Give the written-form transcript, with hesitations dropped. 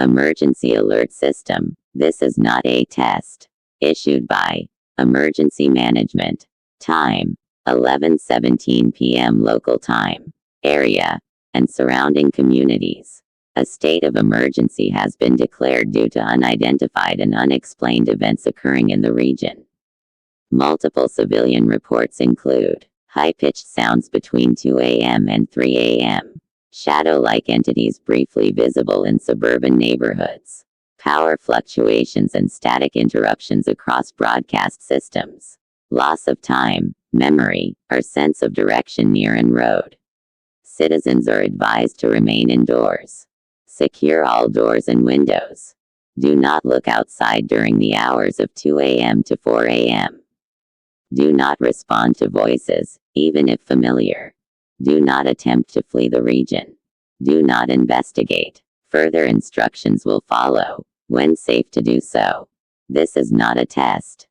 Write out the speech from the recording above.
Emergency Alert System. This is not a test. Issued by Emergency Management. Time: 11:17 p.m. local time. Area and surrounding communities. A state of emergency has been declared due to unidentified and unexplained events occurring in the region. Multiple civilian reports include high-pitched sounds between 2 a.m. and 3 a.m., shadow-like entities briefly visible in suburban neighborhoods, power fluctuations and static interruptions across broadcast systems, loss of time, memory, or sense of direction near an road. Citizens are advised to remain indoors. Secure all doors and windows. Do not look outside during the hours of 2 a.m. to 4 a.m. Do not respond to voices, even if familiar. Do not attempt to flee the region. Do not investigate. Further instructions will follow, when safe to do so. This is not a test.